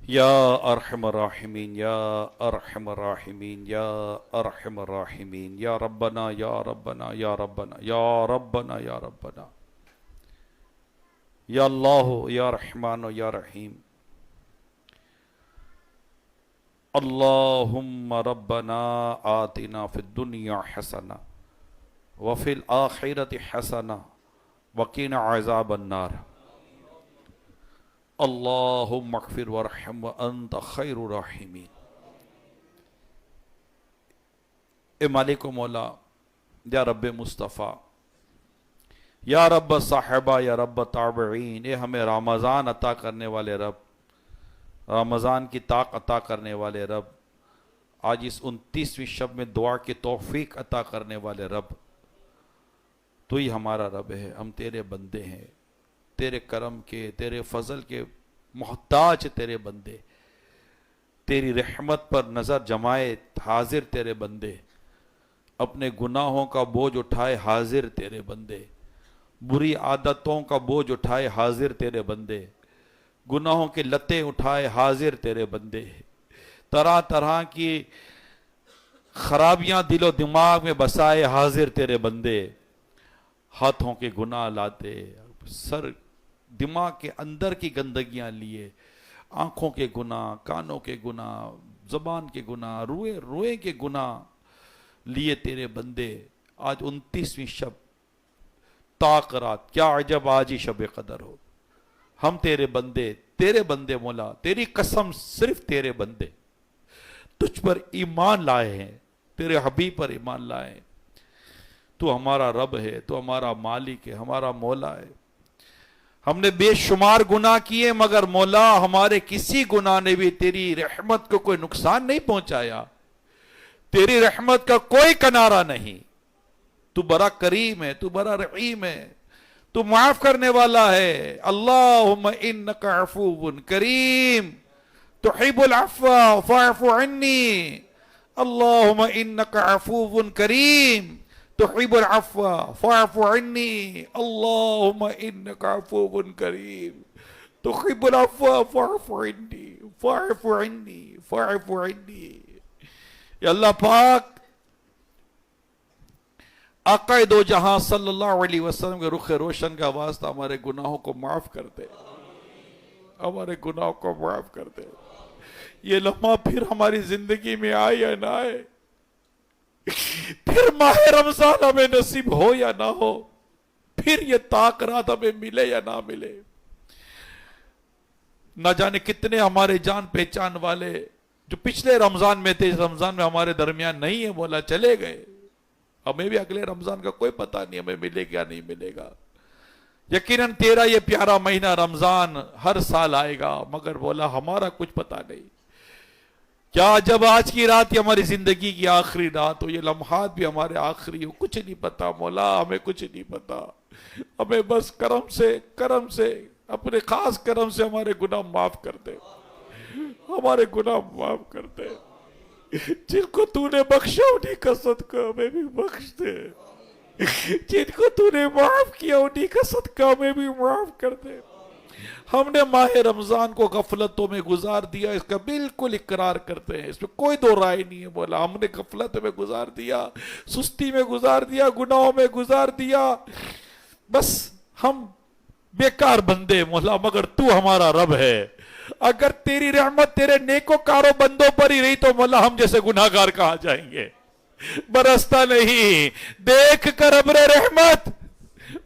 یا ارحم الراحمین یا ارحم الراحمین یا ارحم الراحمین یا ربنا یا ربنا یا ربنا یا ربنا یا ربنا یا اللہ یا رحمان یا رحیم اللہم ربنا آتنا فی الدنیا حسنہ وفی الآخرۃ حسنہ وقنا عذاب النار اللہم اغفر وارحم وانت خیر الراحمین۔ اے مالک و مولا، یا رب مصطفیٰ، یا رب صاحبہ، یا رب تابعین، اے ہمیں رمضان عطا کرنے والے رب، رمضان کی طاق عطا کرنے والے رب، آج اس 29ویں شب میں دعا کی توفیق عطا کرنے والے رب، تو ہی ہمارا رب ہے، ہم تیرے بندے ہیں، تیرے کرم کے، تیرے فضل کے محتاج تیرے بندے، تیری رحمت پر نظر جمائے حاضر تیرے بندے، اپنے گناہوں کا بوجھ اٹھائے حاضر تیرے بندے، بری عادتوں کا بوجھ اٹھائے حاضر تیرے بندے، گناہوں کے لتیں اٹھائے حاضر تیرے بندے، طرح طرح کی خرابیاں دل و دماغ میں بسائے حاضر تیرے بندے، ہاتھوں کے گناہ لاتے، سر دماغ کے اندر کی گندگیاں لیے، آنکھوں کے گناہ، کانوں کے گناہ، زبان کے گناہ، روئے کے گناہ لیے تیرے بندے، آج 29ویں شب طاق رات، کیا عجب آج ہی شب قدر ہو، ہم تیرے بندے مولا، تیری قسم صرف تیرے بندے تجھ پر ایمان لائے ہیں، تیرے حبیب پر ایمان لائے ہیں، تو ہمارا رب ہے، تو ہمارا مالک ہے، ہمارا مولا ہے، ہم نے بے شمار گناہ کیے مگر مولا ہمارے کسی گناہ نے بھی تیری رحمت کو کوئی نقصان نہیں پہنچایا، تیری رحمت کا کوئی کنارہ نہیں، تو بڑا کریم ہے، تو بڑا رحیم ہے، تو معاف کرنے والا ہے، اللہم انک عفو کریم تحب العفو فاعف عنی، اللہم انک عفو کریم تحب العفو فاعف عنی، اللہم انک عفو کریم تحب العفو فاعف عنی فاعف عنی فاعف عنی۔ یا اللہ پاک، آقا دو جہاں صلی اللہ علیہ وسلم کے رخ روشن کا واسطہ ہمارے گناہوں کو معاف کر دے، ہمارے گناہوں کو معاف کر دے، یہ لمحہ پھر ہماری زندگی میں آئے یا نہ آئے، پھر ماہ رمضان ہمیں نصیب ہو یا نہ ہو، پھر یہ طاق رات ہمیں ملے یا نہ ملے، نہ جانے کتنے ہمارے جان پہچان والے جو پچھلے رمضان میں تھے، اس رمضان میں ہمارے درمیان نہیں ہے، بولا چلے گئے، ہمیں بھی اگلے رمضان کا کوئی پتہ نہیں ہمیں ملے گا نہیں ملے گا، یقیناً تیرا یہ پیارا مہینہ رمضان ہر سال آئے گا، مگر بولا ہمارا کچھ پتہ نہیں، کیا جب آج کی رات یہ ہماری زندگی کی آخری رات ہو، یہ لمحات بھی ہمارے آخری ہو، کچھ نہیں پتا مولا، ہمیں کچھ نہیں پتا، ہمیں بس کرم سے اپنے خاص کرم سے ہمارے گناہ معاف کر دے، ہمارے گناہ معاف کر دے، جن کو تو نے بخشا انہیں کا صدقہ ہمیں بھی بخش دے، جن کو تو نے معاف کیا انہیں کا صدقہ ہمیں بھی معاف کر دے۔ ہم نے ماہ رمضان کو غفلتوں میں گزار دیا، اس کا بالکل اقرار کرتے ہیں، اس میں کوئی دو رائے نہیں ہے، بولا ہم نے غفلت میں گزار دیا، سستی میں گزار دیا، گناہوں میں گزار دیا، بس ہم بیکار بندے مولا، مگر تو ہمارا رب ہے، اگر تیری رحمت تیرے نیکوکاروں بندوں پر ہی رہی تو مولا ہم جیسے گناہگار کہاں جائیں گے، برستا نہیں دیکھ کر ابر رحمت،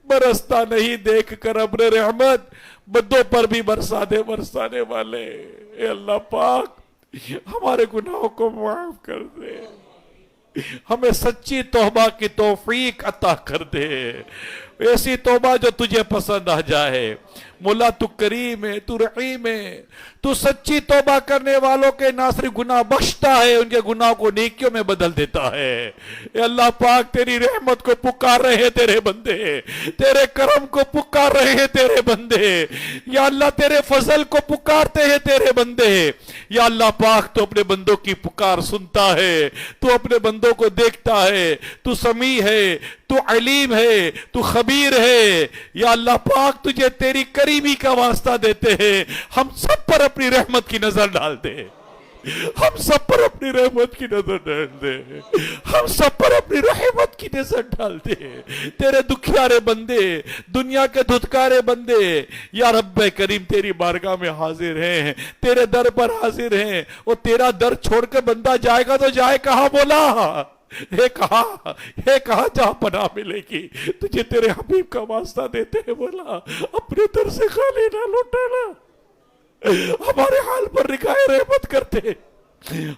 برستا نہیں دیکھ کر ابر رحمت، بندوں پر بھی برسانے والے، اے اللہ پاک ہمارے گناہوں کو معاف کر دے، ہمیں سچی توبہ کی توفیق عطا کر دے، ایسی توبہ جو تجھے پسند آ جائے، مولا تو کریم ہے، تو رحیم ہے، تو سچی توبہ کرنے والوں کے نہ صرف گناہ بخشتا ہے، ان کے گناہ کو نیکیوں میں بدل دیتا ہے، اے اللہ پاک تیری رحمت کو پکار رہے ہیں تیرے بندے، تیرے کرم کو پکار رہے ہیں تیرے بندے، یا اللہ تیرے فضل کو پکارتے ہیں تیرے بندے، یا اللہ پاک تو اپنے بندوں کی پکار سنتا ہے، تو اپنے بندوں کو دیکھتا ہے، تو سمیع ہے، تو علیم ہے، تو خبیر ہے۔ یا اللہ پاک تجھے تیری کریمی کا واسطہ دیتے ہیں، ہم سب پر اپنی رحمت کی نظر ڈال دے، ہم سب پر اپنی رحمت کی نظر ڈال دے، ہم سب پر اپنی رحمت کی نظر ڈال دے۔ تیرے دکھیارے بندے، دنیا کے دھتکارے بندے یا رب کریم تیری بارگاہ میں حاضر ہیں، تیرے در پر حاضر ہیں۔ اور تیرا در چھوڑ کے بندہ جائے گا تو جائے کہاں مولا؟ ہے کہاں جہاں پناہ ملے گی؟ تجھے تیرے حبیب کا واسطہ دیتے ہیں مولا، اپنے در سے خالی نہ لوٹانا، ہمارے حال پر نگاہ رحمت کرتے۔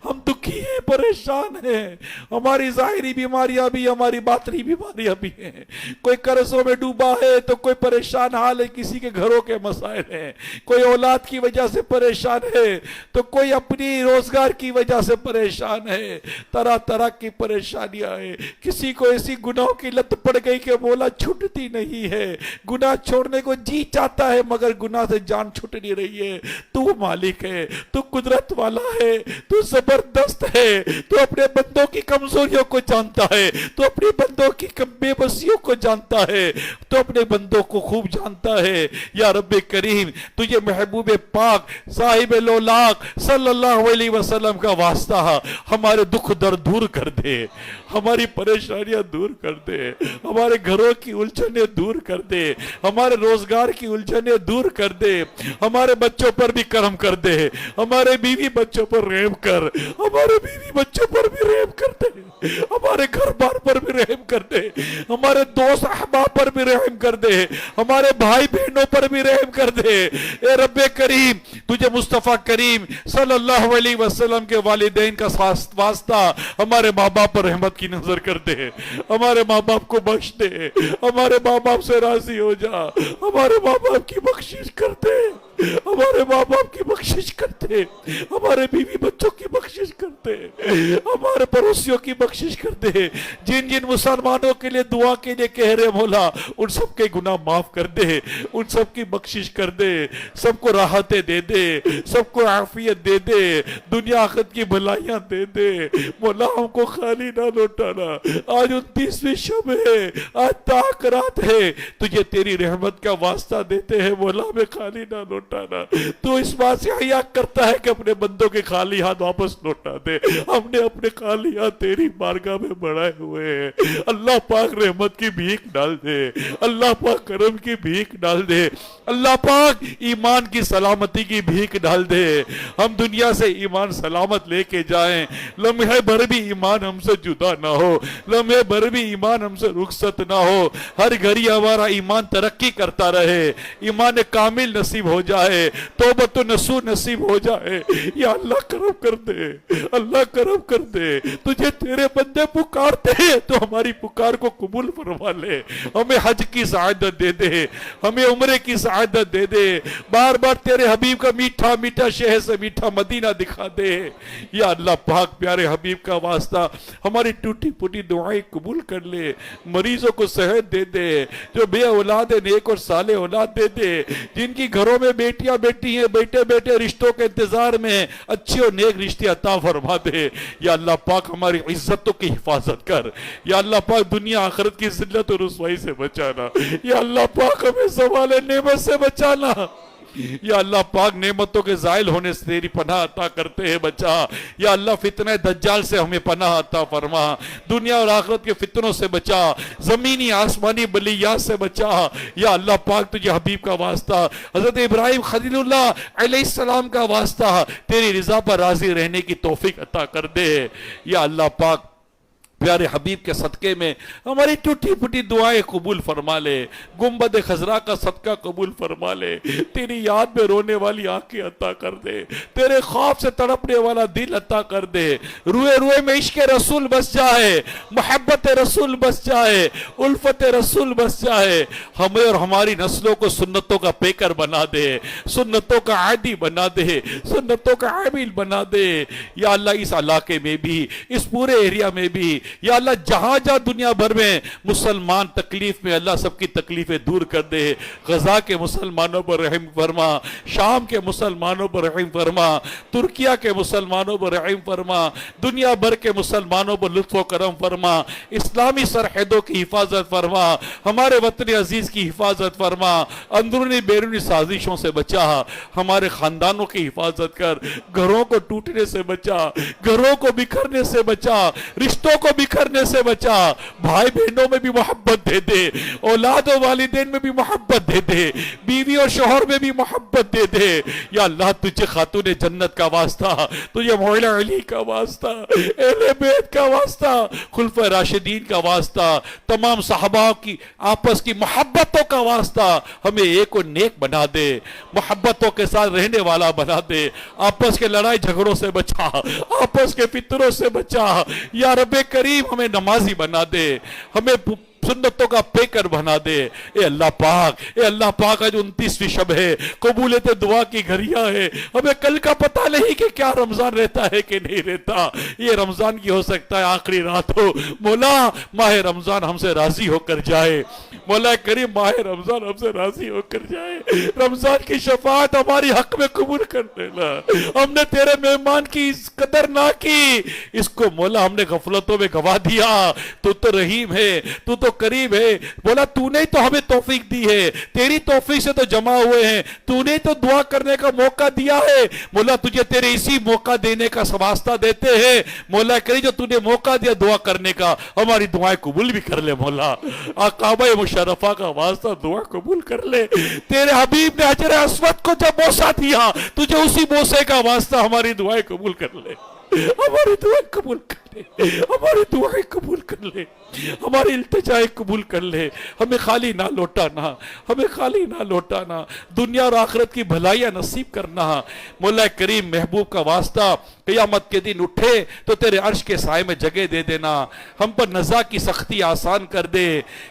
ہم دکھی ہیں، پریشان ہیں، ہماری ظاہری بیماریاں بھی، ہماری باطنی بیماریاں بھی ہیں۔ کوئی قرضوں میں ڈوبا ہے تو کوئی پریشان حال ہے، کسی کے گھروں کے مسائل ہیں، کوئی اولاد کی وجہ سے پریشان ہے تو کوئی اپنی روزگار کی وجہ سے پریشان ہے۔ طرح طرح کی پریشانیاں ہیں۔ کسی کو ایسی گناہوں کی لت پڑ گئی کہ مولا چھٹتی نہیں ہے، گناہ چھوڑنے کو جی چاہتا ہے مگر گناہ سے جان چھٹ نہیں رہی ہے۔ تو مالک ہے، تو قدرت والا ہے، تو زبردست ہے، تو اپنے بندوں کی کمزوریوں کو جانتا ہے، تو اپنے بندوں کی بے بسیوں کو جانتا ہے، تو اپنے بندوں کو خوب جانتا ہے۔ یا رب کریم تجھے محبوب پاک صاحب لولاق صلی اللہ علیہ وسلم کا واسطہ ہمارے دکھ درد دور کر دے، ہماری پریشانیاں دور کر دے، ہمارے گھروں کی الجھنیں دور کر دے، ہمارے روزگار کی الجھنیں دور کر دے، ہمارے بچوں پر بھی کرم کر دے، ہمارے بیوی بچوں پر رحم کر، ہمارے بیوی بچوں پر بھی رحم کر دے، ہمارے گھر بار پر بھی رحم کر دے، ہمارے دوست احباب پر بھی رحم کر دے، ہمارے بھائی بہنوں پر بھی رحم کر دے۔ اے رب کریم تجھے مصطفیٰ کریم صلی اللہ علیہ وسلم کے والدین کا واسطہ ہمارے ماں باپ پر رحمت کی نظر کر دے، ہمارے ماں باپ کو بخش دے، ہمارے ماں باپ سے راضی ہو جا، ہمارے ماں باپ کی بخشش کر دے، ہمارے ماں باپ کی بخشش کرتے، ہمارے بیوی بچوں کی بخشش کرتے، ہمارے پڑوسیوں کی بخشش کرتے، جن جن مسلمانوں کے لیے دعا کے لیے کہہ رہے مولا ان سب کے گناہ معاف کر دے، ان سب کی بخشش کر دے، سب کو راحتیں دے دے، سب کو عافیت دے دے، دنیا آخرت کی بھلائیاں دے دے۔ مولا ہم کو خالی نہ لوٹانا، آج 29ویں شب ہے، آج تاک رات ہے، تجھے تیری رحمت کا واسطہ دیتے ہیں مولا ہمیں خالی نہ لوٹانا۔ تو اس بات سے حیا کرتا ہے کہ اپنے بندوں کے خالی ہاتھ واپس لوٹا دے۔ ہم نے اپنے خالی ہاتھ تیری بارگاہ میں بڑھائے ہوئے ہیں۔ اللہ پاک رحمت کی بھیک ڈال دے، اللہ پاک کرم کی بھیک ڈال دے، اللہ پاک ایمان کی سلامتی کی بھیک ڈال دے۔ ہم دنیا سے ایمان سلامت لے کے جائیں، لمحے بھر بھی ایمان ہم سے جدا نہ ہو، لمحے بھر بھی ایمان ہم سے رخصت نہ ہو، ہر گھڑی ہمارا ایمان ترقی کرتا رہے، ایمان کامل نصیب ہو جائے، توبت و نصوح نصیب ہو جائے۔ یا اللہ کرم کر دے، اللہ کرم کر دے، تجھے تیرے بندے پکارتے ہیں تو ہماری پکار کو قبول فرما لے، ہمیں حج کی سعادت دے دے، ہمیں عمرے کی سعادت دے دے، بار بار تیرے حبیب کا میٹھا میٹھا شہر سے میٹھا مدینہ دکھا دے۔ یا اللہ پاک پیارے حبیب کا واسطہ ہماری ٹوٹی پھوٹی دعائیں قبول کر لے، مریضوں کو صحت دے دے، جو بے اولاد نیک اور صالح اولاد دے دے، جن کی گھروں میں بیٹیاں بیٹی ہیں، بیٹے بیٹے رشتوں کے انتظار میں اچھے اور نیک رشتے عطا فرما دے۔ یا اللہ پاک ہماری عزتوں کی حفاظت کر، یا اللہ پاک دنیا آخرت کی ذلت اور رسوائی سے بچانا، یا اللہ پاک ہمیں زوال نعمت سے بچانا، یا اللہ پاک نعمتوں کے زائل ہونے سے تیری پناہ عطا کرتے ہیں بچا۔ یا اللہ فتنہ دجال سے ہمیں پناہ عطا فرما، دنیا اور آخرت کے فتنوں سے بچا، زمینی آسمانی بلیات سے بچا۔ یا اللہ پاک تجھے حبیب کا واسطہ، حضرت ابراہیم خلیل اللہ علیہ السلام کا واسطہ، تیری رضا پر راضی رہنے کی توفیق عطا کر دے۔ یا اللہ پاک پیارے حبیب کے صدقے میں ہماری ٹوٹی پھوٹی دعائیں قبول فرما لے، گنبد خضرا کا صدقہ قبول فرما لے، تیری یاد میں رونے والی آنکھیں عطا کر دے، تیرے خوف سے تڑپنے والا دل عطا کر دے، روئے روئے میں عشق رسول بس جائے، محبت رسول بس جائے، الفت رسول بس جائے، ہمیں اور ہماری نسلوں کو سنتوں کا پیکر بنا دے، سنتوں کا عادی بنا دے، سنتوں کا عامل بنا دے۔ یا اللہ اس علاقے میں بھی، اس پورے ایریا میں بھی یا اللہ جہاں جہاں دنیا بھر میں مسلمان تکلیف میں، اللہ سب کی تکلیفیں دور کر دے. غزہ کے مسلمانوں پر رحم فرما، شام کے مسلمانوں پر رحم فرما، ترکیہ کے مسلمانوں پر رحم فرما، دنیا بھر کے مسلمانوں پر لطف و کرم فرما، اسلامی سرحدوں کی حفاظت فرما، ہمارے وطن عزیز کی حفاظت فرما، اندرونی بیرونی سازشوں سے بچا، ہمارے خاندانوں کی حفاظت کر، گھروں کو ٹوٹنے سے بچا، گھروں کو بکھرنے سے بچا، رشتوں کو بکھرنے سے بچا، بھائی بہنوں میں بھی محبت دے دے، اولاد و والدین میں بھی محبت دے دے، بیوی اور شوہر میں بھی محبت دے دے. یا اللہ تجھے خاتون جنت کا واسطہ، تجھے مولا علی کا واسطہ، اہل بیت کا واسطہ، خلفۂ راشدین کا واسطہ، تمام صحابہ کی آپس کی محبتوں کا واسطہ ہمیں ایک اور نیک بنا دے، محبتوں کے ساتھ رہنے والا بنا دے، آپس کے لڑائی جھگڑوں سے بچا، آپس کے فتنوں سے بچا. یا رب کریم ہمیں نمازی بنا دے، ہمیں سنتوں کا پیکر بنا دے. اے اللہ پاک آج 29ویں شب ہے، قبولیت دعا کی گھڑیاں ہے، ہمیں کل کا پتہ نہیں کہ کیا رمضان رہتا ہے کہ نہیں رہتا. یہ رمضان کی ہو سکتا ہے آخری رات ہو. مولا ماہ رمضان ہم سے راضی ہو کر جائے، مولا کریم ماہ رمضان ہم سے راضی ہو کر جائے. رمضان کی شفاعت ہماری حق میں قبول کر لینا. ہم نے تیرے مہمان کی قدر نہ کی، اس کو مولا ہم نے غفلتوں میں گوا دیا. تو رحیم ہے، تو قریب ہے. بولا تو نے تو ہمیں توفیق دی ہے، تیری توفیق سے تو جمع ہوئے ہیں، تو نے تو دعا کرنے کا موقع دیا ہے. مولا تجھے تیرے اسی موقع دینے کا واسطہ دیتے ہیں. مولا کریم جو تو نے موقع دیا دعا کرنے کا، ہماری دعائیں قبول بھی کر لے. مولا کعبہ مشرفہ کا واسطہ دعا قبول کر لے. تیرے حبیب نے حجر اسود کو جب بوسہ دیا، تجھے اسی بوسے کا واسطہ ہماری دعائیں قبول کر لے، ہماری دعائیں قبول کر لے، ہماری دعائیں قبول کر لے، ہماری التجائیں قبول کر لے. ہمیں خالی نہ لوٹانا، ہمیں خالی نہ لوٹانا، دنیا اور آخرت کی بھلائیاں نصیب کرنا. مولا کریم محبوب کا واسطہ قیامت کے دن اٹھے تو تیرے عرش کے سائے میں جگہ دے دینا، ہم پر نزا کی سختی آسان کر دے.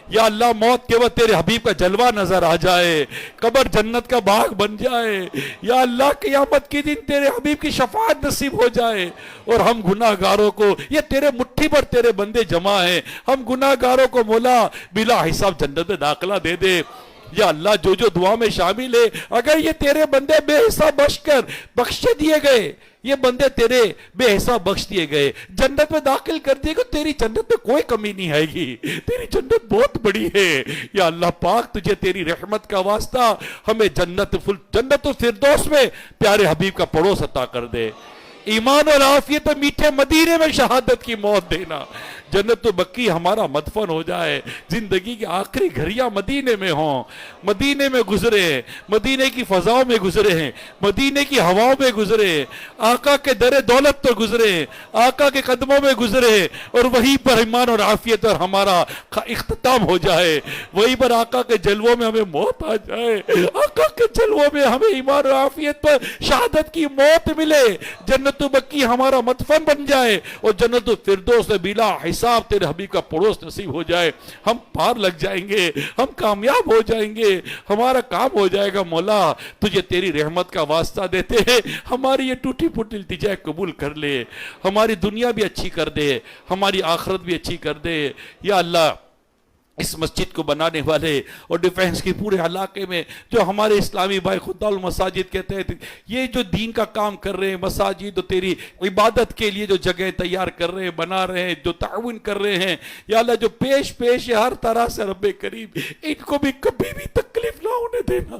یا اللہ موت کے وقت تیرے حبیب کا جلوہ نظر آ جائے، قبر جنت کا باغ بن جائے. یا اللہ قیامت کے دن تیرے حبیب کی شفاعت نصیب ہو جائے. اور ہم گناہ گاروں کو، یہ تیرے مٹھی پر تیرے بندے جمع ہیں، ہم گناہ گاروں کو مولا بلا حساب جنت میں داخلہ دے دے. یا اللہ جو جو دعا میں شامل ہے، اگر یہ تیرے بندے بے حساب بخش دیے گئے، یہ بندے تیرے بے حساب بخش دیے گئے، جنت میں داخل کر دیے گئے، تیری جنت میں کوئی کمی نہیں آئے گی، تیری جنت بہت بڑی ہے. یا اللہ پاک تجھے تیری رحمت کا واسطہ ہمیں جنت الفردوس میں پیارے حبیب کا پڑوس عطا کر دے. ایمان اور عافیت اور میٹھے مدینے میں شہادت کی موت دینا. جنت بقی ہمارا مدفن ہو جائے، زندگی کی آخری گھڑیاں مدینے میں ہوں، مدینے میں گزرے ہیں، مدینے کی فضاؤں میں گزرے ہیں، مدینے کی ہواؤں میں گزرے ہیں، آقا کے در دولت پر گزرے ہیں، آقا کے قدموں میں گزرے ہیں، اور وہیں پر ایمان اور عافیت اور ہمارا اختتام ہو جائے. وہیں پر آقا کے جلووں میں ہمیں موت آ جائے، آقا کے جلووں میں ہمیں ایمان اور عافیت پر شہادت کی موت ملے. جنت بقی ہمارا مدفن بن جائے، اور جنت الفردوس میں بلا حساب تیرے حبیب کا پڑوس نصیب ہو جائے. ہم پار لگ جائیں گے، ہم کامیاب ہو جائیں گے، ہمارا کام ہو جائے گا. مولا تجھے تیری رحمت کا واسطہ دیتے ہیں، ہماری یہ ٹوٹی پھوٹی التجائیں قبول کر لے، ہماری دنیا بھی اچھی کر دے، ہماری آخرت بھی اچھی کر دے. یا اللہ اس مسجد کو بنانے والے اور ڈیفینس کی پورے علاقے میں جو ہمارے اسلامی بھائی خدا المساجد کہتے ہیں، یہ جو دین کا کام کر رہے ہیں، مساجد اور تیری عبادت کے لیے جو جگہ تیار کر رہے ہیں، بنا رہے ہیں، جو تعاون کر رہے ہیں، یا اللہ جو پیش ہے ہر طرح سے رب کریم ان کو بھی کبھی بھی تکلیف نہ ہونے دینا،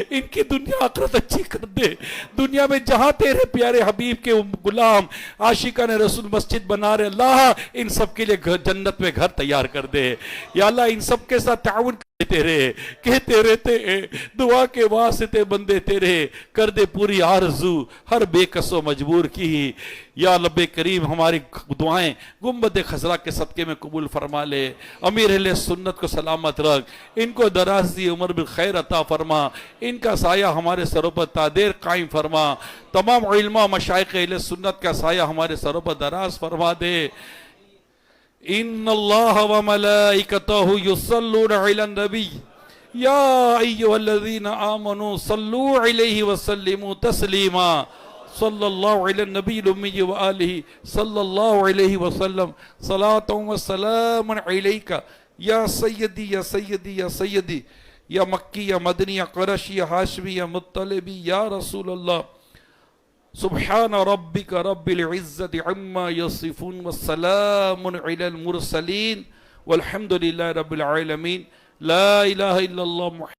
ان کی دنیا آخرت اچھی کر دے. دنیا میں جہاں تیرے پیارے حبیب کے غلام عاشقان رسول مسجد بنا رہے، اللہ ان سب کے لیے جنت میں گھر تیار کر دے. یا اللہ ان سب کے ساتھ تعاون کہتے رہتے ہیں، دعا کے واسطے بندے تیرے کر دے پوری آرزو ہر بے کس و مجبور کی. یا رب کریم ہماری دعائیں گنبد خضرا کے صدقے میں قبول فرما لے. امیر اہل سنت کو سلامت رکھ، ان کو درازی عمر بالخیر عطا فرما، ان کا سایہ ہمارے سروں پر تادیر قائم فرما. تمام علماء مشائخ اہل سنت کا سایہ ہمارے سروں پر دراز فرما دے. ان اللہ وملائکتہ یصلون علی النبی یا ایھا الذین آمنوا صلوا علیہ وسلموا تسلیما. صلی اللہ علیہ النبی الامی وآلہ صلی اللہ علیہ وسلم صلاۃ و سلام علیک یا سیدی یا سیدی یا سیدی یا مکی یا مدنی یا قرشی یا ہاشمی یا مطلبی یا رسول اللہ سبحان ربک رب العزت عما یصفون والسلام علی المرسلین والحمد للہ رب العالمین لا الہ الا اللہ